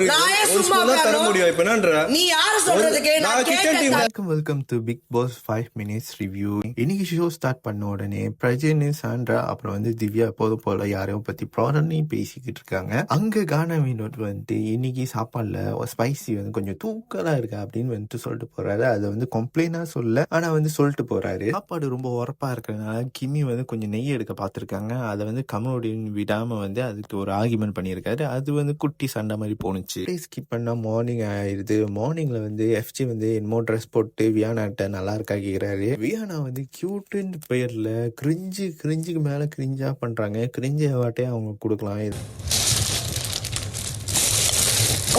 நான் ஏன் சும்மா உட்காரணும்? நீ யார சொல்றதுக்கு நான் கேட்டேன். Welcome to Bigg Boss 5 minutes review. இன்னைக்கு ஷோ ஸ்டார்ட் பண்ண உடனே பிரஜன், சாண்ட்ரா, அப்புறம் வந்து திவ்யா எப்போதும் போல யாரையோ பத்தி ப்ராடக்ட்னு பேசிக்கிட்டு இருக்காங்க. அங்க கானா வினோத் வந்துட்டு இன்னைக்கு சாப்பாடுல ஸ்பைசி வந்து கொஞ்சம் தூக்கலா இருக்கு அப்படின்னு வந்துட்டு சொல்லிட்டு போறாரு. அதை வந்து கம்ப்ளைண்டா சொல்ல, ஆனா வந்து சொல்லிட்டு போறாரு. சாப்பாடு ரொம்ப உரப்பா இருக்கிறதுனால கிமி வந்து கொஞ்சம் நெய் எடுக்க பார்த்திருக்காங்க. அதை வந்து கமலோடின் விடாம வந்து அதுக்கு ஒரு ஆர்கியூமெண்ட் பண்ணியிருக்காரு. அது வந்து குட்டி சண்டை மாதிரி போணுச்சு. ஸ்கிப் பண்ணா மார்னிங் ஆயிடுது. மார்னிங்ல வந்து எஃப்ஜி வந்து என்னமோ ட்ரெஸ் போட்டு வியானாட்ட நல்லா இருக்கா கேக்குறாரு. வியானா வந்து கியூட்டுன்னு பேர்ல கிரிஞ்சுக்கு மேல கிரிஞ்சா பண்றாங்க. கிரிஞ்ச வாட்டே அவங்க கொடுக்கலாம்.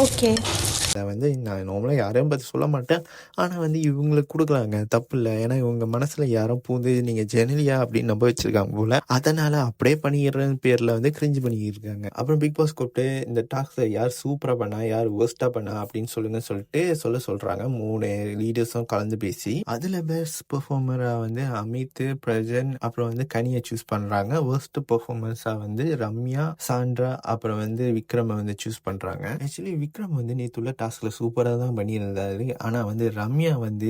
ஓகே, அதை வந்து நான் நார்மலாக யாரையும் பற்றி சொல்ல மாட்டேன். ஆனால் வந்து இவங்களுக்கு கொடுக்கலாங்க, தப்பு இல்லை. ஏன்னா இவங்க மனசில் யாரும் பூந்து நீங்கள் ஜெனலியா அப்படின்னு நம்ப வச்சிருக்காங்க போல. அதனால் அப்படியே பண்ணிடுறேன்னு பேரில் வந்து கிரிஞ்சு பண்ணியிருக்காங்க. அப்புறம் பிக் பாஸ் கூப்பிட்டு இந்த டாக்ஸை யார் சூப்பராக பண்ணா, யார் வேர்ஸ்ட்டாக பண்ணா அப்படின்னு சொல்லிட்டு சொல்கிறாங்க. 3 லீடர்ஸும் கலந்து பேசி அதில் பெஸ்ட் பெர்ஃபார்மராக வந்து அமித், பிரஜன், அப்புறம் வந்து கனியை சூஸ் பண்ணுறாங்க. வேர்ஸ்ட் பெர்ஃபார்மன்ஸாக வந்து ரம்யா, சாண்ட்ரா, அப்புறம் வந்து விக்ரமை வந்து சூஸ் பண்ணுறாங்க. ஆக்சுவலி விக்ரம் வந்து நேற்றுள்ள டாஸ்க்ல சூப்பராக தான் பண்ணியிருந்தாரு. ஆனால் வந்து ரம்யா வந்து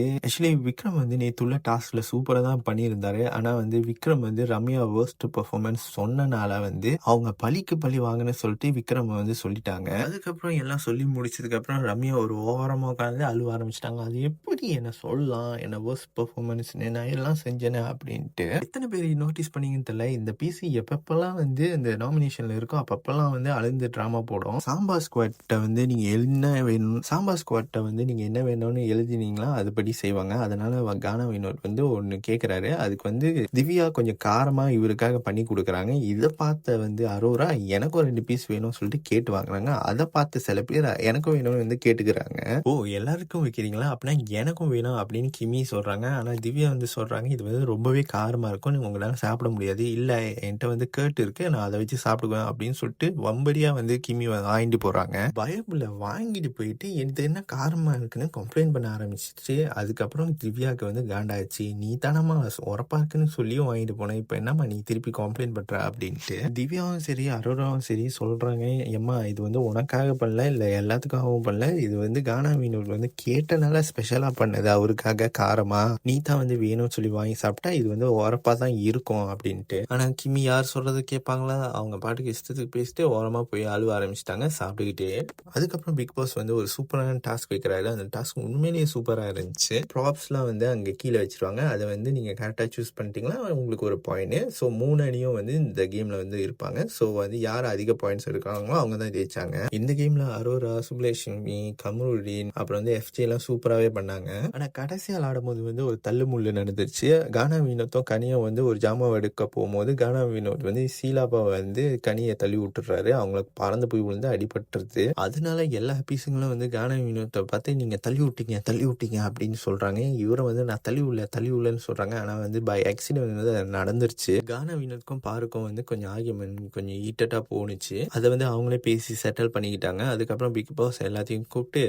விக்ரம் வந்து நேற்றுள்ள டாஸ்க்ல சூப்பராக தான் பண்ணியிருந்தாரு. ஆனால் வந்து விக்ரம் வந்து ரம்யா வேர்ஸ்ட் பெர்ஃபார்மன்ஸ் சொன்னனால வந்து அவங்க பழிக்கு பழி வாங்கன்னு சொல்லிட்டு விக்ரம் வந்து சொல்லிட்டாங்க. அதுக்கப்புறம் எல்லாம் சொல்லி முடிச்சதுக்கு அப்புறம் ரம்யா ஒரு ஓரமாக உட்காந்து அழுவ ஆரம்பிச்சிட்டாங்க. அது எப்படி என்ன சொல்லலாம், என்ன வேர்ஸ்ட் பெர்ஃபார்மன்ஸ் நான் எல்லாம் செஞ்சேனே அப்படின்ட்டு. எத்தனை பேர் நோட்டீஸ் பண்ணீங்கன்னு தெரியல, இந்த பிசி எப்பப்பெல்லாம் வந்து இந்த நாமினேஷன்ல இருக்கோ அப்பப்பெல்லாம் வந்து அழுந்து டிராமா போடும். சாம்பார் ஸ்குவாட்ட வந்து நீங்க என்ன வேணும், சாம்பார் ஸ்குவாட்டை வந்து நீங்கள் என்ன வேணும்னு எழுதினீங்களா அதுபடி செய்வாங்க. அதனால கானா வினோத் வந்து ஒன்று கேட்குறாரு. அதுக்கு வந்து திவ்யா கொஞ்சம் காரமாக இவருக்காக பண்ணி கொடுக்குறாங்க. இதை பார்த்த வந்து அரோரா எனக்கும் 2 பீஸ் வேணும்னு சொல்லிட்டு கேட்டு வாங்குறாங்க. அதை பார்த்து சில பேர் எனக்கும் வேணும்னு வந்து கேட்டுக்கிறாங்க. ஓ, எல்லாருக்கும் வைக்கிறீங்களா அப்படின்னா எனக்கும் வேணும் அப்படின்னு கிமி சொல்கிறாங்க. ஆனால் திவ்யா வந்து சொல்கிறாங்க இது வந்து ரொம்பவே காரமாக இருக்கும், நீங்கள் உங்களால் சாப்பிட முடியாது. இல்லை என்கிட்ட வந்து கேட்டு இருக்கு, நான் அதை வச்சு சாப்பிடுவேன் அப்படின்னு சொல்லிட்டு வம்படியாக வந்து கிமி வாங்கிட்டு போகிறாங்க. பயபுல வாங்கிட்டு போயிட்டு எனக்கு என்ன காரமாக இருக்குன்னு கம்ப்ளைண்ட் பண்ண ஆரம்பிச்சிச்சு. அதுக்கப்புறம் திவ்யாவுக்கு வந்து காண்டாச்சு. நீ தானம்மா உரப்பா இருக்குன்னு சொல்லியும் வாங்கிட்டு போனேன், இப்போ என்னம்மா நீ திருப்பி கம்ப்ளைண்ட் பண்ற அப்படின்ட்டு. திவ்யாவும் சரி அரோராவும் சரி சொல்றாங்க, ஏம்மா இது வந்து உனக்காக பண்ணல, இல்லை எல்லாத்துக்காகவும் பண்ணல, இது வந்து கானா வினோத் வந்து கேட்டனால ஸ்பெஷலாக பண்ணது அவருக்காக காரமா, நீ தான் வந்து வேணும்னு சொல்லி வாங்கி சாப்பிட்டா இது வந்து உரப்பா தான் இருக்கும் அப்படின்ட்டு. ஆனால் கிமி யார் சொல்றது கேட்பாங்களா, அவங்க பாட்டுக்கு இஷ்டத்துக்கு பேசிட்டு ஓரமாக போய் அழுவ ஆரம்பிச்சிட்டாங்க சாப்பிட்டுக்கிட்டே. அதுக்கப்புறம் பிக் பாஸ் வந்து ஒரு சூப்பரான டாஸ்க் வைக்கிறாரு. அந்த டாஸ்க் உண்மையிலேயே சூப்பராக இருந்துச்சு. ப்ராப்ஸ்லாம் வந்து அங்கே கீழே வச்சிருவாங்க. அதை வந்து நீங்கள் கரெக்டாக சூஸ் பண்ணிட்டீங்களா உங்களுக்கு ஒரு பாயிண்ட். ஸோ 3 அணியும் வந்து இந்த கேமில் வந்து இருப்பாங்க. ஸோ வந்து யார் அதிக பாயிண்ட்ஸ் எடுக்கிறாங்களோ அவங்க தான் ஜெயிச்சாங்க. இந்த கேமில் அரோரா, சுப்லேஷ்மி, கமருடீன், அப்புறம் வந்து எஃப்ஜே எல்லாம் சூப்பராகவே பண்ணாங்க. ஆனால் கடைசியாக ஆடும்போது வந்து ஒரு தள்ளுமுள்ளு நடந்துருச்சு. கானா வினோத்தும் கனியும் வந்து ஒரு ஜாமாவை எடுக்க போகும்போது கானா வினோத் வந்து சீலாபாவை வந்து கனியை தள்ளி விட்டுறாரு. அவங்களுக்கு பறந்து போய் விழுந்து அடிபட்டுருது. அதனால எல்லா பீஸுங்களும் வந்து கானா வினோத்தை பார்த்து நீங்க தள்ளி விட்டீங்க அப்படின்னு சொல்றாங்க. இவரை வந்து நான் தள்ளி விடலன்னு சொல்றாங்க. ஆனா வந்து பை ஆக்சிடென்ட் வந்து நடந்துருச்சு. கானா வினோத்துக்கும் பாருக்கும் வந்து கொஞ்சம் ஆர்கியூமெண்ட் கொஞ்சம் ஹீட்டடா போணுச்சு. அதை வந்து அவங்களே பேசி செட்டில் பண்ணிக்கிட்டாங்க. அதுக்கப்புறம் பிக் பாஸ் எல்லாத்தையும் கூப்பிட்டு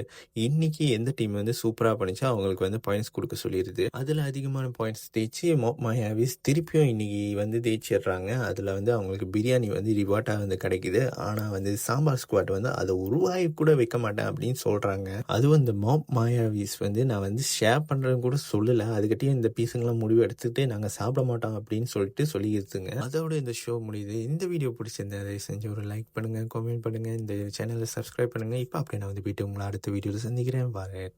இன்னைக்கு எந்த டீம் வந்து சூப்பரா பண்ணிச்சோ அவங்களுக்கு வந்து பாயிண்ட்ஸ் கொடுக்க சொல்லிடுது. அதுல அதிகமான பாயிண்ட்ஸ் தேய்ச்சி மாயாவிஸ் திருப்பியும் இன்னைக்கு வந்து தேய்ச்சிடுறாங்க. அதுல வந்து அவங்களுக்கு பிரியாணி வந்து ரிவார்டா வந்து கிடைக்குது. ஆனா வந்து சாம்பார் ஸ்குவாட் வந்து அதை உருவாகி கூட வைக்க மாட்டேன் அப்படின்னு சொல்றாங்க. அதுவும் இந்த மாயாவிஸ் வந்து நான் வந்து ஷேர் பண்றது கூட சொல்லல, அதுக்கிட்டே இந்த பீஸுங்கெல்லாம் முடிவு எடுத்துட்டு நாங்க சாப்பிட மாட்டோம் அப்படின்னு சொல்லிட்டு சொல்லியிருந்துங்க. அதோட இந்த ஷோ முடியுது. இந்த வீடியோ பிடிச்சிருந்தா தயவு செஞ்சு ஒரு லைக் பண்ணுங்க, கமெண்ட் பண்ணுங்க, இந்த சேனலை சப்ஸ்கிரைப் பண்ணுங்க. இப்போ அப்படியே நான் வந்து போயிட்டு உங்களை அடுத்த வீடியோவில் சந்திக்கிறேன். வரேன்.